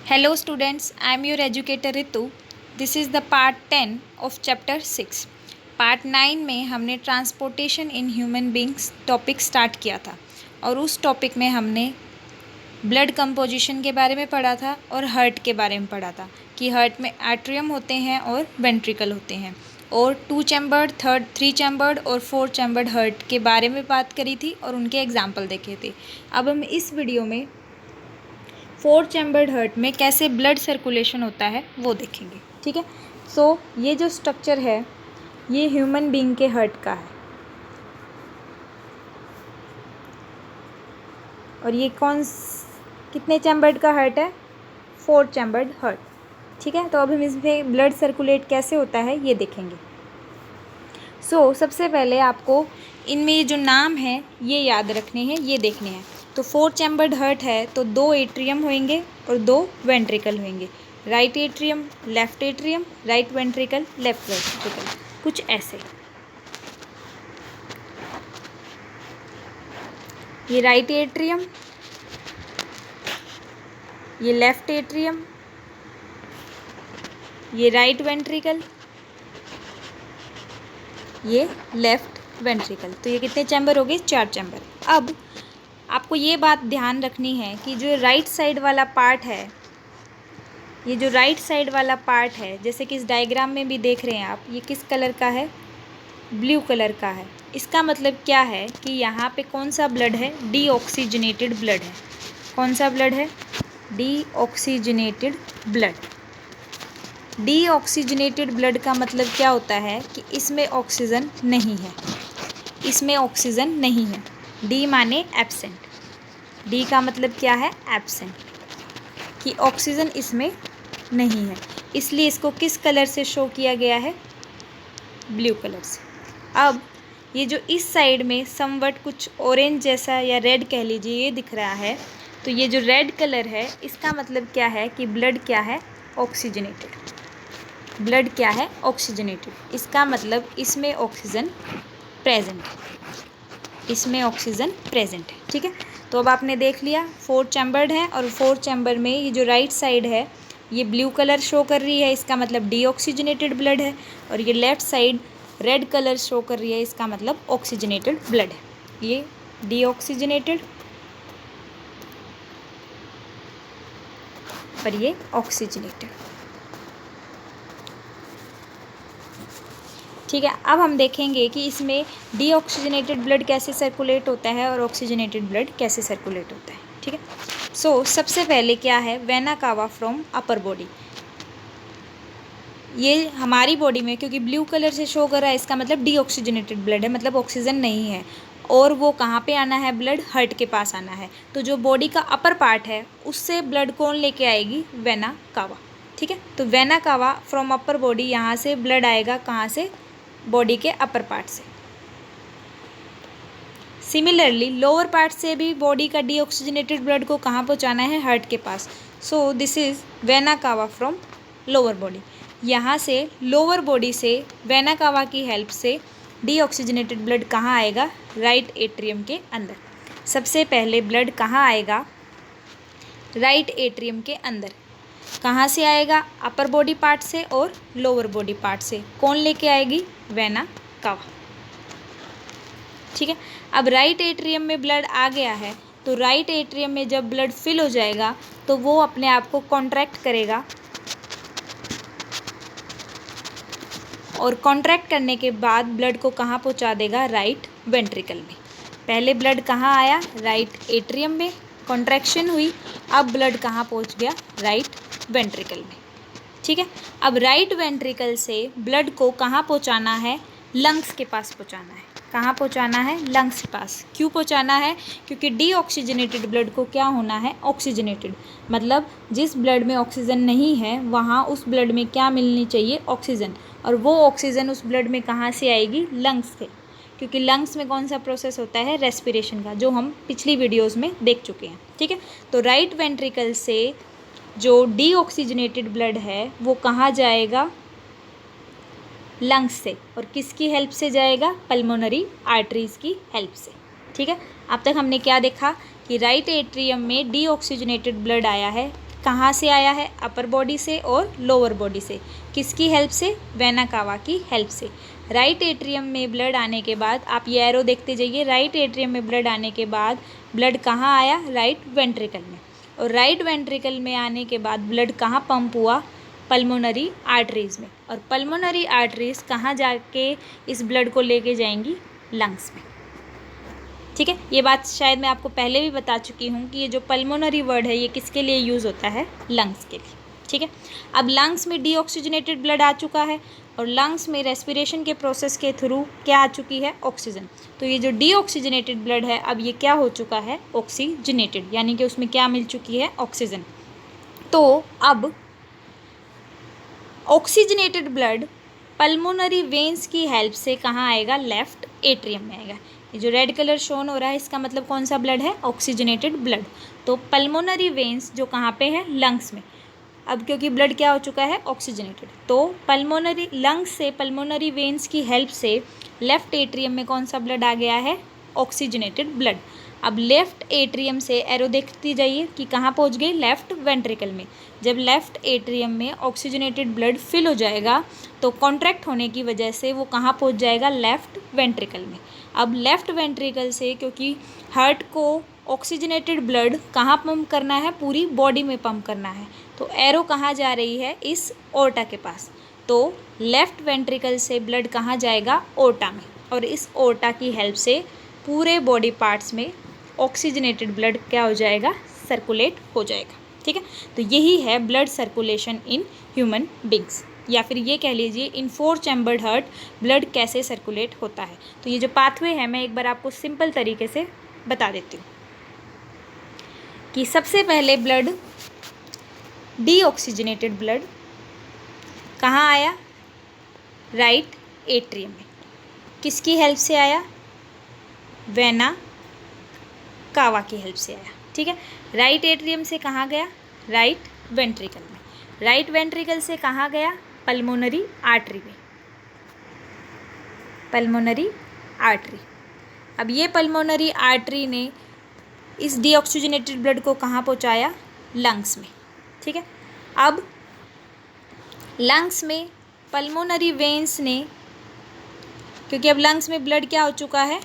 Hello students, I am your educator Ritu. This is the part 10 of chapter 6. Part 9 में हमने transportation in human beings topic start किया था और उस topic में हमने ब्लड कंपोजिशन के बारे में पढ़ा था और हार्ट के बारे में पढ़ा था कि हार्ट में एट्रियम होते हैं और वेंट्रिकल होते हैं और 2 चैम्बर्ड, 3 चैम्बर्ड और 4 चैम्बर्ड हार्ट के बारे में बात करी थी और उनके एग्जाम्पल देखे थे। अब हम इस वीडियो में 4 चैम्बर्ड हार्ट में कैसे ब्लड सर्कुलेशन होता है वो देखेंगे। ठीक है, सो ये जो स्ट्रक्चर है ये ह्यूमन बीइंग के हार्ट का है और ये कितने चैम्बर्ड का हार्ट है? 4 चैम्बर्ड हार्ट। ठीक है, तो अब हम इसमें ब्लड सर्कुलेट कैसे होता है ये देखेंगे। सबसे पहले आपको इनमें ये जो नाम है ये याद रखने हैं, ये देखने हैं। तो 4 चैम्बर्ड हार्ट है तो 2 एट्रियम होंगे और 2 वेंट्रिकल होंगे। Right atrium, left atrium, right ventricle, left ventricle, कुछ ऐसे। ये राइट एट्रियम, ये लेफ्ट एट्रियम, ये राइट वेंट्रिकल, ये लेफ्ट वेंट्रिकल। तो ये कितने चैम्बर हो गए? 4 चैम्बर। अब आपको ये बात ध्यान रखनी है कि जो राइट साइड वाला पार्ट है, ये जो राइट साइड वाला पार्ट है, जैसे कि इस डायग्राम में भी देख रहे हैं आप, ये किस कलर का है? ब्लू कलर का है। इसका मतलब क्या है कि यहाँ पे कौन सा ब्लड है? डीऑक्सीजनेटेड ब्लड है। कौन सा ब्लड है? Deoxygenated blood. डीऑक्सीजनेटेड ब्लड का मतलब क्या होता है कि इसमें ऑक्सीजन नहीं है, इसमें ऑक्सीजन नहीं है। डी माने एब्सेंट। डी का मतलब क्या है? एब्सेंट, कि ऑक्सीजन इसमें नहीं है, इसलिए इसको किस कलर से शो किया गया है? ब्लू कलर से। अब ये जो इस साइड में समवट कुछ ऑरेंज जैसा या रेड कह लीजिए ये दिख रहा है, तो ये जो रेड कलर है इसका मतलब क्या है कि ब्लड क्या है? ऑक्सीजनेटेड। ब्लड क्या है? ऑक्सीजनेटेड। इसका मतलब इसमें ऑक्सीजन प्रेजेंट है, इसमें ऑक्सीजन प्रेजेंट है। ठीक है, तो अब आपने देख लिया 4 चैम्बर्ड है और 4 चैम्बर में ये जो राइट साइड है ये ब्लू कलर शो कर रही है, इसका मतलब डीऑक्सीजनेटेड ब्लड है, और ये left side red colour show कर रही है, इसका मतलब ऑक्सीजनेटेड ब्लड है। ये डीऑक्सीजनेटेड और ये ऑक्सीजनेटेड। ठीक है, अब हम देखेंगे कि इसमें डीऑक्सीजनेटेड ब्लड कैसे सर्कुलेट होता है और ऑक्सीजनेटेड ब्लड कैसे सर्कुलेट होता है। ठीक है, सबसे पहले क्या है? Vena cava from upper body. ये हमारी बॉडी में क्योंकि ब्लू कलर से शो कर रहा है, इसका मतलब डीऑक्सीजनेटेड ब्लड है, मतलब ऑक्सीजन नहीं है, और वो कहाँ पे आना है? ब्लड हार्ट के पास आना है। तो जो बॉडी का अपर पार्ट है उससे ब्लड कौन लेके आएगी? Vena cava. ठीक है, तो vena cava from upper body, यहाँ से ब्लड आएगा कहाँ से? बॉडी के अपर पार्ट से। सिमिलरली लोअर पार्ट से भी बॉडी का डीऑक्सीजनेटेड ब्लड को कहाँ पहुँचाना है? हार्ट के पास। So this is vena cava from lower body. यहाँ से लोअर बॉडी से वेना कावा की हेल्प से डीऑक्सीजनेटेड ब्लड कहाँ आएगा? राइट एट्रियम के अंदर। सबसे पहले ब्लड कहाँ आएगा? राइट एट्रियम के अंदर। कहाँ से आएगा? अपर बॉडी पार्ट से और लोअर बॉडी पार्ट से। कौन लेके आएगी? Vena cava. ठीक है, अब राइट एट्रियम में ब्लड आ गया है तो राइट एट्रियम में जब ब्लड फिल हो जाएगा तो वो अपने आप को कॉन्ट्रैक्ट करेगा, और कॉन्ट्रैक्ट करने के बाद ब्लड को कहाँ पहुँचा देगा? राइट वेंट्रिकल में। पहले ब्लड कहाँ आया? राइट एट्रियम में, कॉन्ट्रैक्शन हुई, अब ब्लड कहाँ पहुँच गया? राइट वेंट्रिकल में। ठीक है, अब राइट वेंट्रिकल से ब्लड को कहाँ पहुँचाना है? लंग्स के पास पहुँचाना है। कहाँ पहुँचाना है? लंग्स के पास। क्यों पहुँचाना है? क्योंकि डीऑक्सीजनेटेड ब्लड को क्या होना है? ऑक्सीजनेटेड। मतलब जिस ब्लड में ऑक्सीजन नहीं है वहाँ उस ब्लड में क्या मिलनी चाहिए? ऑक्सीजन। और वो ऑक्सीजन उस ब्लड में कहाँ से आएगी? लंग्स से, क्योंकि लंग्स में कौन सा प्रोसेस होता है? रेस्पिरेशन का, जो हम पिछली वीडियोज़ में देख चुके हैं। ठीक है, तो राइट वेंट्रिकल से जो डीऑक्सीजनेटेड ब्लड है वो कहाँ जाएगा? लंग्स से, और किसकी हेल्प से जाएगा? पल्मोनरी आर्टरीज़ की हेल्प से। ठीक है, अब तक हमने क्या देखा कि राइट एट्रियम में डीऑक्सीजनेटेड ब्लड आया है, कहाँ से आया है, अपर बॉडी से और लोअर बॉडी से, किसकी हेल्प से, वेना कावा की हेल्प से। राइट एट्रियम में ब्लड आने के बाद, आप ये एरो देखते जाइए, राइट एट्रियम में ब्लड आने के बाद ब्लड कहाँ आया, राइट वेंट्रिकल में, और राइट वेंट्रिकल में आने के बाद ब्लड कहाँ पंप हुआ, पल्मोनरी आर्टरीज़ में, और पल्मोनरी आर्टरीज़ कहाँ जाके इस ब्लड को लेके जाएंगी, लंग्स में। ठीक है, ये बात शायद मैं आपको पहले भी बता चुकी हूँ कि ये जो पल्मोनरी वर्ड है ये किसके लिए यूज़ होता है, लंग्स के लिए। ठीक है, अब लंग्स में डीऑक्सीजनेटेड ब्लड आ चुका है और लंग्स में रेस्पिरेशन के प्रोसेस के थ्रू क्या आ चुकी है, ऑक्सीजन। तो ये जो डीऑक्सीजनेटेड ब्लड है अब ये क्या हो चुका है, ऑक्सीजनेटेड, यानी कि उसमें क्या मिल चुकी है, ऑक्सीजन। तो अब ऑक्सीजनेटेड ब्लड पल्मोनरी वेन्स की हेल्प से कहाँ आएगा, लेफ्ट एट्रियम में आएगा। ये जो रेड कलर शोन हो रहा है इसका मतलब कौन सा ब्लड है, ऑक्सीजनेटेड ब्लड। तो पल्मोनरी वेन्स जो कहाँ पे है, लंग्स में। अब क्योंकि ब्लड क्या हो चुका है, ऑक्सीजनेटेड, तो पल्मोनरी लंग्स से पल्मोनरी वेन्स की हेल्प से लेफ्ट एट्रियम में कौन सा ब्लड आ गया है, ऑक्सीजनेटेड ब्लड। अब लेफ्ट एट्रियम से एरो देखती जाइए कि कहाँ पहुँच गई, लेफ्ट वेंट्रिकल में। जब लेफ्ट एट्रियम में ऑक्सीजनेटेड ब्लड फिल हो जाएगा तो कॉन्ट्रैक्ट होने की वजह से वो कहाँ पहुँच जाएगा, लेफ्ट वेंट्रिकल में। अब लेफ्ट वेंट्रिकल से, क्योंकि हार्ट को ऑक्सीजनेटेड ब्लड कहाँ पंप करना है, पूरी बॉडी में पंप करना है, तो एरो कहाँ जा रही है, इस ओर्टा के पास। तो लेफ्ट वेंट्रिकल से ब्लड कहाँ जाएगा, ओर्टा में, और इस ओर्टा की हेल्प से पूरे बॉडी पार्ट्स में ऑक्सीजनेटेड ब्लड क्या हो जाएगा, सर्कुलेट हो जाएगा। ठीक है, तो यही है blood circulation in human beings, या फिर ये कह लीजिए इन 4 चैम्बर्ड हार्ट ब्लड कैसे सर्कुलेट होता है। तो ये जो पाथवे है मैं एक बार आपको सिंपल तरीके से बता देती हूँ कि सबसे पहले ब्लड, डीऑक्सीजनेटेड ब्लड कहाँ आया, राइट एट्रियम में, किसकी हेल्प से आया, वेना कावा की हेल्प से आया। ठीक है, राइट एट्रियम से कहाँ गया, राइट वेंट्रिकल में, राइट वेंट्रिकल से कहाँ गया, पल्मोनरी आर्टरी में, पल्मोनरी आर्टरी। अब ये पल्मोनरी आर्टरी ने इस डीऑक्सीजनेटेड ब्लड को कहाँ पहुँचाया, लंग्स में। ठीक है, अब लंग्स में पल्मोनरी वेन्स ने, क्योंकि अब लंग्स में ब्लड क्या हो चुका है,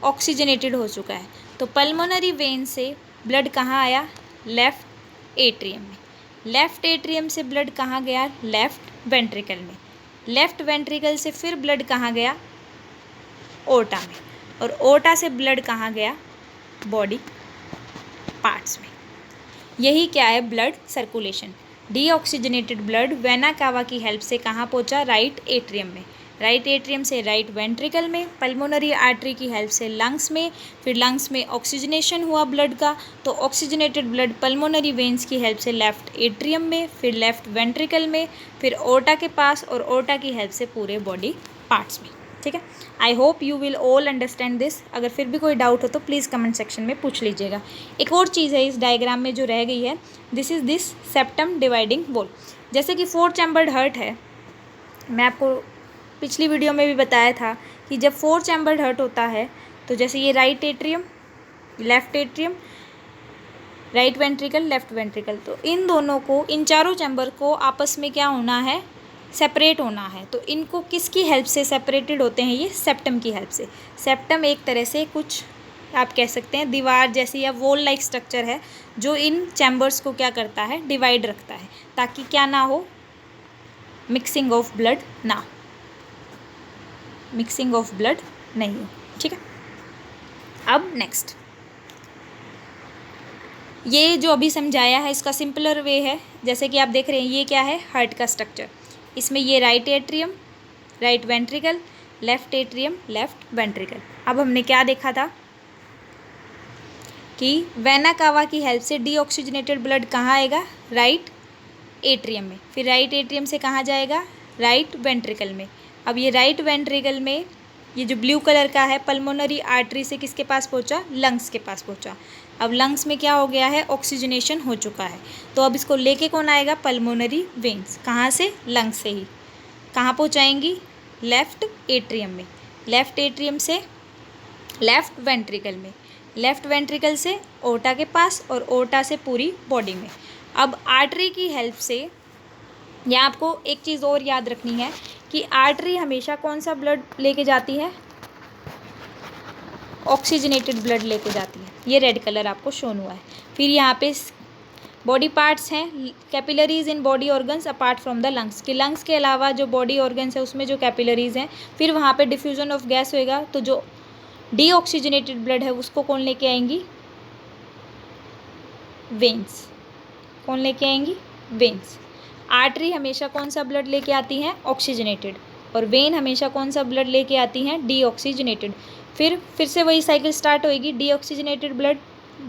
ऑक्सीजनेटेड हो चुका है, तो पल्मोनरी वेन से ब्लड कहाँ आया, लेफ्ट एट्रियम में। लेफ्ट एट्रियम से ब्लड कहाँ गया, लेफ्ट वेंट्रिकल में। लेफ्ट वेंट्रिकल से फिर ब्लड कहाँ गया, ओर्टा में, और ओर्टा से ब्लड कहाँ गया, बॉडी पार्ट्स में। यही क्या है, blood circulation. Deoxygenated blood vena cava की हेल्प से कहाँ पहुँचा, राइट एट्रियम में, राइट एट्रियम से राइट वेंट्रिकल में, पल्मोनरी आर्टरी की हेल्प से लंग्स में, फिर लंग्स में ऑक्सीजनेशन हुआ ब्लड का, तो ऑक्सीजनेटेड ब्लड पल्मोनरी वेन्स की हेल्प से लेफ्ट एट्रियम में, फिर लेफ्ट वेंट्रिकल में, फिर ओर्टा के पास, और ओर्टा की हेल्प से पूरे बॉडी पार्ट्स में। ठीक है, I hope you will all understand this. अगर फिर भी कोई डाउट हो तो प्लीज़ कमेंट सेक्शन में पूछ लीजिएगा। एक और चीज़ है इस डायग्राम में जो रह गई है, this is this septum dividing wall. जैसे कि 4 चैम्बर्ड हार्ट है, मैं आपको पिछली वीडियो में भी बताया था कि जब 4 चैम्बर्ड हार्ट होता है तो जैसे ये right atrium, left atrium, right ventricle, left ventricle, तो इन दोनों को, इन चारों चैम्बर को आपस में क्या होना है, सेपरेट होना है। तो इनको किसकी हेल्प से सेपरेटेड होते हैं, ये सेप्टम की हेल्प से। सेप्टम एक तरह से कुछ आप कह सकते हैं दीवार जैसी या वॉल लाइक स्ट्रक्चर है जो इन चैम्बर्स को क्या करता है, डिवाइड रखता है, ताकि क्या ना हो, मिक्सिंग ऑफ ब्लड ना हो, मिक्सिंग ऑफ ब्लड नहीं हो। ठीक है, अब नेक्स्ट, ये जो अभी समझाया है इसका सिंपलर वे है। जैसे कि आप देख रहे हैं ये क्या है, हार्ट का स्ट्रक्चर। इसमें ये right atrium, right ventricle, left atrium, left ventricle. अब हमने क्या देखा था कि वेना कावा की हेल्प से डीऑक्सीजनेटेड ब्लड कहाँ आएगा, राइट एट्रियम में, फिर राइट एट्रियम से कहाँ जाएगा, राइट वेंट्रिकल में। अब ये राइट वेंट्रिकल में ये जो ब्लू कलर का है पल्मोनरी आर्टरी से किसके पास पहुंचा, लंग्स के पास पहुंचा। अब लंग्स में क्या हो गया है, ऑक्सीजनेशन हो चुका है, तो अब इसको लेके कौन आएगा, पल्मोनरी वेन्स। कहाँ से, लंग्स से ही। कहाँ पहुंचाएंगी, लेफ्ट एट्रियम में, लेफ्ट एट्रियम से लेफ्ट वेंट्रिकल में, लेफ्ट वेंट्रिकल से ओर्टा के पास, और ओर्टा से पूरी बॉडी में। अब आर्टरी की हेल्प से यहाँ आपको एक चीज़ और याद रखनी है कि आर्टरी हमेशा कौन सा ब्लड लेके जाती है, ऑक्सीजनेटेड ब्लड लेके जाती है। ये रेड कलर आपको शोन हुआ है। फिर यहाँ पे बॉडी पार्ट्स हैं, capillaries in body organs apart from the lungs, कि लंग्स के अलावा जो बॉडी ऑर्गन्स है उसमें जो कैपिलरीज हैं। फिर वहाँ पे डिफ्यूजन ऑफ गैस होएगा, तो जो डीऑक्सीजनेटेड ब्लड है उसको कौन लेके आएंगी, वेन्स। कौन लेके आएंगी, वेन्स। आर्टरी हमेशा कौन सा ब्लड लेके आती हैं, ऑक्सीजनेटेड, और वेन हमेशा कौन सा ब्लड लेके आती हैं, डीऑक्सीजनेटेड। फिर से वही साइकिल स्टार्ट होएगी, डीऑक्सीजनेटेड ब्लड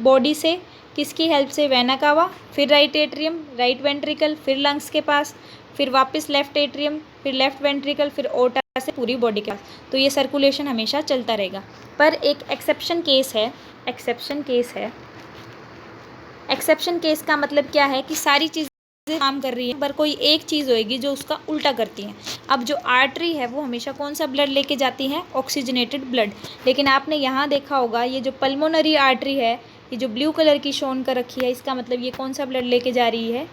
बॉडी से, किसकी हेल्प से, वेना कावा, फिर राइट एट्रियम, राइट वेंट्रिकल, फिर लंग्स के पास, फिर वापस लेफ्ट एट्रियम, फिर लेफ्ट वेंट्रिकल, फिर ओटा से पूरी बॉडी के पास। तो ये सर्कुलेशन हमेशा चलता रहेगा। पर एक एक्सेप्शन केस है, एक्सेप्शन केस का मतलब क्या है कि सारी चीज़ें काम कर रही है पर कोई एक चीज़ होएगी जो उसका उल्टा करती है। अब जो आर्टरी है वो हमेशा कौन सा ब्लड लेके जाती है, ऑक्सीजनेटेड ब्लड। लेकिन आपने यहाँ देखा होगा ये जो पल्मोनरी आर्टरी है, ये जो ब्लू कलर की शोन कर रखी है, इसका मतलब ये कौन सा ब्लड लेके जा रही है,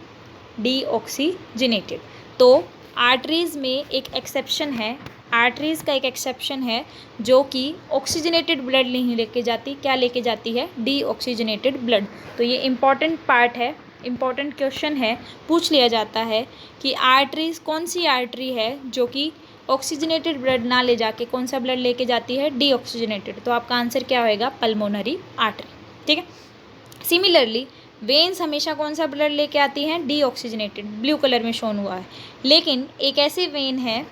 डीऑक्सीजनेटेड। तो आर्टरीज़ में एक एक्सेप्शन है, आर्टरीज़ का एक एक्सेप्शन है जो कि ऑक्सीजनेटेड ब्लड नहीं लेके जाती, क्या लेके जाती है, डीऑक्सीजनेटेड ब्लड। तो ये इम्पॉर्टेंट पार्ट है, इम्पॉर्टेंट क्वेश्चन है, पूछ लिया जाता है कि आर्टरीज़ कौन सी आर्टरी है जो कि ऑक्सीजनेटेड ब्लड ना ले जाके कौन सा ब्लड लेके जाती है, डीऑक्सीजनेटेड। तो आपका आंसर क्या होएगा, पल्मोनरी आर्टरी। ठीक है। सिमिलरली वेन्स हमेशा कौन सा ब्लड लेके आती हैं, डीऑक्सीजनेटेड, ब्लू कलर में शोन हुआ है। लेकिन एक ऐसी वेन है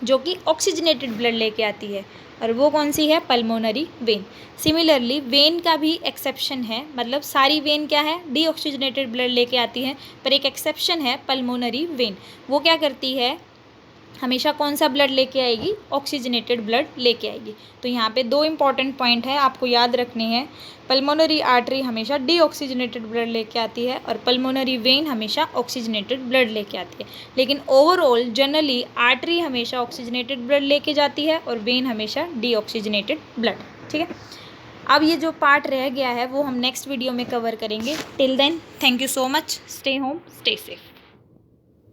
जो कि ऑक्सीजनेटेड ब्लड लेके आती है, और वो कौन सी है, पल्मोनरी वेन। सिमिलरली वेन का भी एक्सेप्शन है, मतलब सारी वेन क्या है, डीऑक्सीजनेटेड ब्लड लेके आती हैं, पर एक एक्सेप्शन है पल्मोनरी वेन। वो क्या करती है, हमेशा कौन सा ब्लड लेके आएगी, ऑक्सीजनेटेड ब्लड लेके आएगी। तो यहाँ पे दो इंपॉर्टेंट पॉइंट है आपको याद रखने हैं। पल्मोनरी आर्टरी हमेशा डीऑक्सीजनेटेड ब्लड लेके आती है और पल्मोनरी वेन हमेशा ऑक्सीजनेटेड ब्लड लेके आती है। लेकिन ओवरऑल जनरली आर्टरी हमेशा ऑक्सीजनेटेड ब्लड लेके जाती है और वेन हमेशा डीऑक्सीजनेटेड ब्लड। ठीक है। अब ये जो पार्ट रह गया है वो हम नेक्स्ट वीडियो में कवर करेंगे। Till then thank you so much, stay home, stay safe.